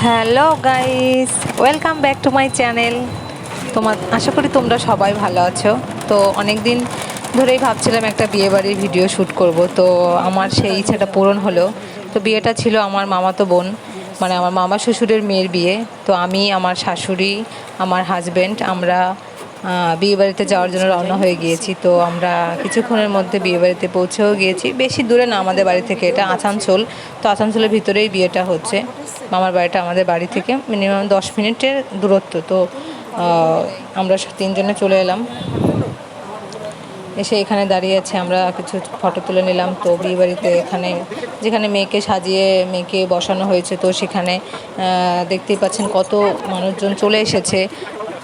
Hello guys, welcome back to my channel. আশা করি তোমরা সবাই ভালো আছো। তো অনেক দিন ধরেই ভাবছিলাম একটা বিয়েবাড়ির ভিডিও শ্যুট করব, তো আমার সেই ইচ্ছাটা পূরণ হলো। তো বিয়েটা ছিল আমার মামাতো বোন, মানে আমার মামা শ্বশুরের মেয়ের বিয়ে। তো আমি, আমার শাশুড়ি, আমার হাজব্যান্ড, আমরা বিয়েবাড়িতে যাওয়ার জন্য রওনা হয়ে গিয়েছি। তো আমরা কিছুক্ষণের মধ্যে বিয়েবাড়িতে পৌঁছেও গিয়েছি। বেশি দূরে না আমাদের বাড়ি থেকে, এটা আসানসোল। তো আসানসোলের ভিতরেই বিয়েটা হচ্ছে। মামার বাড়িটা আমাদের বাড়ি থেকে মিনিমাম 10 মিনিটের দূরত্ব। তো আমরা তিনজনে চলে এলাম, এসে এখানে দাঁড়িয়ে আছে, আমরা কিছু ফটো তুলে নিলাম। তো বিয়েবাড়িতে এখানে যেখানে মেয়েকে সাজিয়ে মেয়েকে বসানো হয়েছে, তো সেখানে দেখতেই পাচ্ছেন কত মানুষজন চলে এসেছে।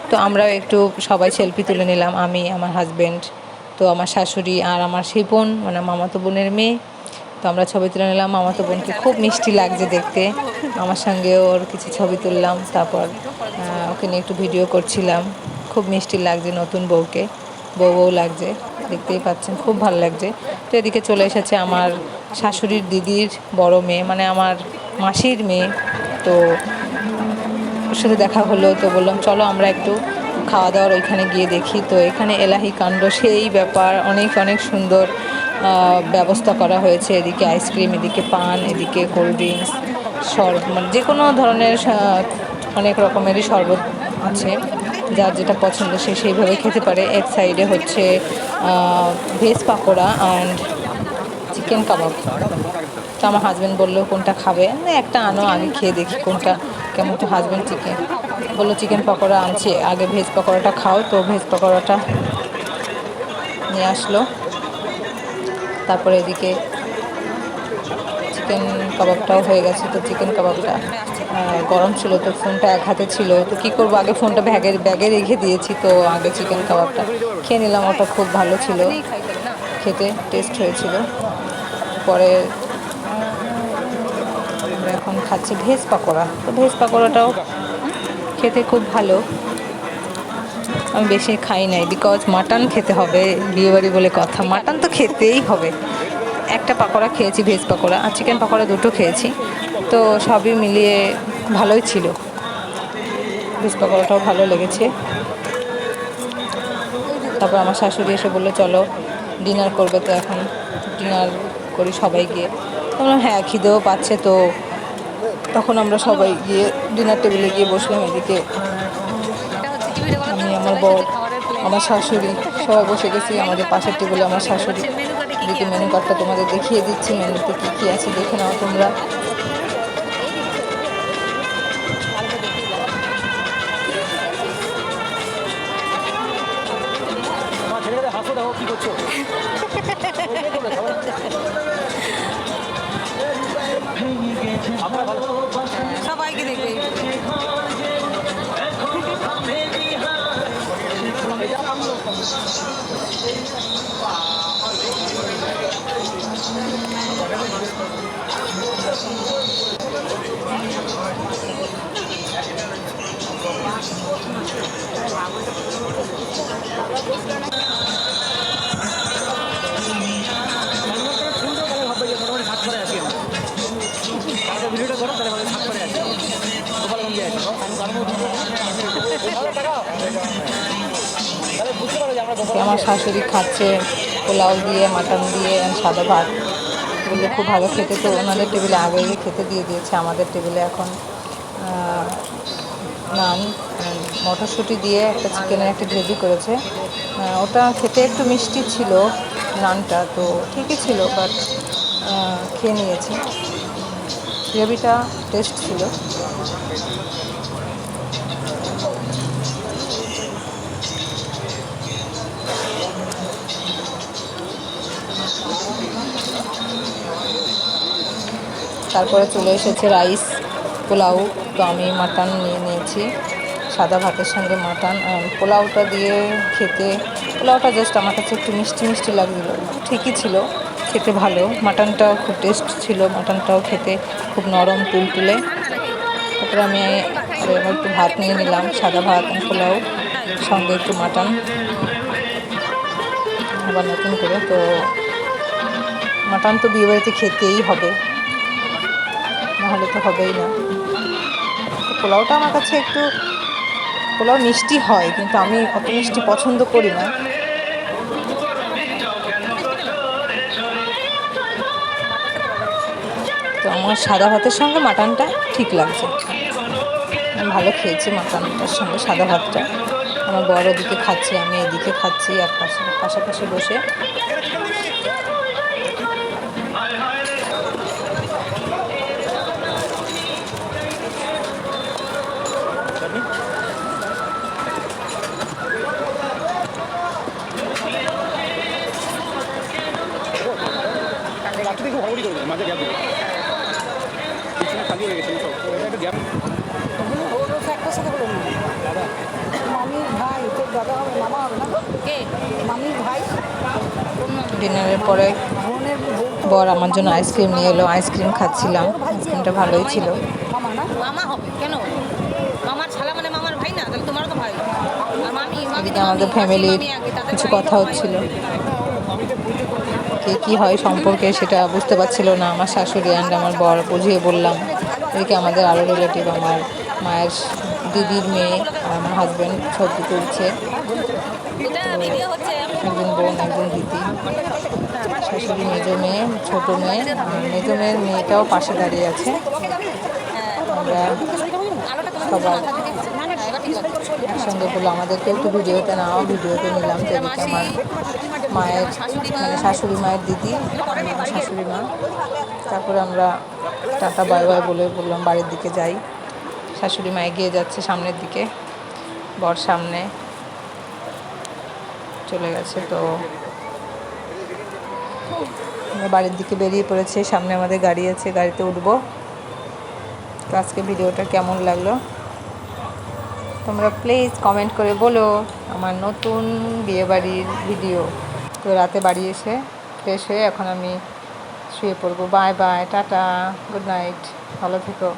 তো আমরা একটু সবাই সেলফি তুলে নিলাম, আমি, আমার হাজব্যান্ড, তো আমার শাশুড়ি আর আমার সেই বোন, মানে মামাতো বোনের মেয়ে। তো আমরা ছবি তুলে নিলাম। মামাতো বোনকে খুব মিষ্টি লাগছে দেখতে, আমার সঙ্গে ওর কিছু ছবি তুললাম। তারপর ওকে নিয়ে একটু ভিডিও করছিলাম। খুব মিষ্টি লাগছে নতুন বউকে, বউ লাগছে, দেখতেই পাচ্ছেন, খুব ভালো লাগছে। তো এদিকে চলে এসেছে আমার শাশুড়ির দিদির বড় মেয়ে, মানে আমার মাসির মেয়ে। তো ওর সাথে দেখা হলো, তো বললাম চলো আমরা একটু খাওয়া দাওয়ার ওইখানে গিয়ে দেখি। তো এখানে এলাহি কাণ্ড, সেই ব্যাপার, অনেক অনেক সুন্দর ব্যবস্থা করা হয়েছে। এদিকে আইসক্রিম, এদিকে পান, এদিকে কোল্ড ড্রিঙ্কস, মানে যে কোনো ধরনের অনেক রকমেরই শরবত আছে। যার যেটা পছন্দ সে সেইভাবে খেতে পারে। এক সাইডে হচ্ছে ভেজ পাকোড়া অ্যান্ড চিকেন কাবাব। তো আমার হাজব্যান্ড বললো কোনটা খাবে, একটা আনো, আগে খেয়ে দেখি কোনটা কেমন। তো হাজব্যান্ড বললো চিকেন পকোড়া আনছি, আগে ভেজ পকোড়াটা খাও। তো ভেজ পকোড়াটা নিয়ে আসলো। তারপরে এদিকে চিকেন কাবাবটাও হয়ে গেছে। তো চিকেন কাবাবটা গরম ছিল, তো ফোনটা এক হাতে ছিল, তো কী করবো, আগে ফোনটা ব্যাগে রেখে দিয়েছি। তো আগে চিকেন কাবাবটা খেয়ে নিলাম, ওটা খুব ভালো ছিল, খেতে টেস্ট হয়েছিল। পরে আমরা এখন খাচ্ছি ভেজ পাকোড়া। তো ভেজ পাকোড়াটাও খেতে খুব ভালো। আমি বেশি খাই নাই, বিকজ মাটন খেতে হবে, বিয়েবাড়ি বলে কথা, মাটন তো খেতেই হবে। একটা পাকোড়া খেয়েছি, ভেজ পাকোড়া, আর চিকেন পাকোড়া দুটো খেয়েছি। তো সবই মিলিয়ে ভালোই ছিল, ভেজ পাকোড়াটাও ভালো লেগেছে। তারপর আমার শাশুড়ি এসে বললো চলো ডিনার করবে, তো এখন ডিনার করি সবাই গিয়ে। বললাম হ্যাঁ, খিদেও পাচ্ছে। তো তখন আমরা সবাই গিয়ে ডিনার টেবিলে গিয়ে বসলাম। এদিকে আমি, আমার বর, আমার শাশুড়ি সবাই বসে গেছি আমাদের পাশের টেবিলে। আমার শাশুড়ি, এদিকে মেনু কার্ডটা তোমাদের দেখিয়ে দিচ্ছি, মেনুতে কী কী আছে দেখে নাও তোমরা। সবাইকে দেখবে আমার শাশুড়ি খাচ্ছে পোলাও দিয়ে, মাটন দিয়ে, সাদা ভাত, এগুলো খুব ভালো খেতে। তো ওনাদের টেবিলে আগে খেতে দিয়ে দিয়েছে, আমাদের টেবিলে এখন নান, মটরশুঁটি দিয়ে একটা চিকেনের একটা গ্রেভি করেছে। ওটা খেতে একটু মিষ্টি ছিল নানটা, তো ঠিকই ছিল, বাট খেয়ে নিয়েছি। গ্রেভিটা টেস্ট ছিল। তারপরে চলে এসেছে রাইস, পোলাও। তো আমি মাটন নিয়ে নিয়েছি, সাদা ভাতের সঙ্গে মাটন। পোলাওটা দিয়ে খেতে, পোলাওটা জাস্ট আমার কাছে একটু মিষ্টি মিষ্টি লাগছিল, ঠিকই ছিল, খেতে ভালো। মাটনটাও খুব টেস্ট ছিল, মাটনটাও খেতে খুব নরম তুলতুলে। তারপরে আমি একটু ভাত নিয়ে নিলাম, সাদা ভাত, পোলাও, সঙ্গে একটু মাটন, আবার নতুন করে। তো মাটন তো বিয়েবাড়িতে খেতেই হবে, নাহলে তো হবেই না। পোলাওটা আমার কাছে একটু, পোলাও মিষ্টি হয় কিন্তু আমি অত মিষ্টি পছন্দ করি না। তো আমার সাদা ভাতের সঙ্গে মাটনটা ঠিক লাগছে, আমি ভালো খেয়েছি মাটনটার সঙ্গে সাদা ভাতটা। আমার বড় ওদিকে খাচ্ছে, আমি এদিকে খাচ্ছি, আর পাশাপাশি বসে। ডিনারের পরে বর আমার জন্য আইসক্রিম নিয়ে এলো, আইসক্রিম খাচ্ছিলাম, আইসক্রিমটা ভালোই ছিল। মামা হবে কেন? মামার শালা মানে মামার ভাই না, তাহলে তোমারও তো ভাই। আর মামি এদিকে আমাদের ফ্যামিলির কিছু কথা হচ্ছিল, কে কী হয় সম্পর্কে সেটা বুঝতে পারছিল না আমার শাশুড়ি অ্যান্ড আমার বর। বুঝিয়ে বললাম। এদিকে আমাদের আরও রিলেটিভ, আমার মায়ের দিদির মেয়ে আর আমার হাজব্যান্ড ছবি তুলছে, একজন বোন একজন দিদি, শাশুড়ি মেজো মেয়ে ছোটো মেয়ে, মেজো মেয়ের মেয়েটাও পাশে দাঁড়িয়ে আছে। আমরা সবাই একসঙ্গে বললো আমাদেরকে একটু ভিডিওতে নাও, ভিডিওতে নিলাম। তো এদিকে আমার মায়ের মানে শাশুড়ি মায়ের দিদি, শাশুড়ি মা, তারপরে আমরা টাটা বাই বাই বলে বললাম বাড়ির দিকে যাই। শাশুড়ি মা এগিয়ে যাচ্ছে সামনের দিকে, বর সামনে চলে গেছে। তো আমরা বাড়ির দিকে বেরিয়ে পড়েছি, সামনে আমাদের গাড়ি আছে, গাড়িতে উঠবো। তো আজকে ভিডিওটা কেমন লাগলো তোমরা প্লিজ কমেন্ট করে বলো, আমার নতুন বিয়েবাড়ির ভিডিও। তো রাতে বাড়ি এসে ফ্রেশ হয়ে এখন আমি শুয়ে পড়বো। Bye bye, tata, good night, ভালো থেকো।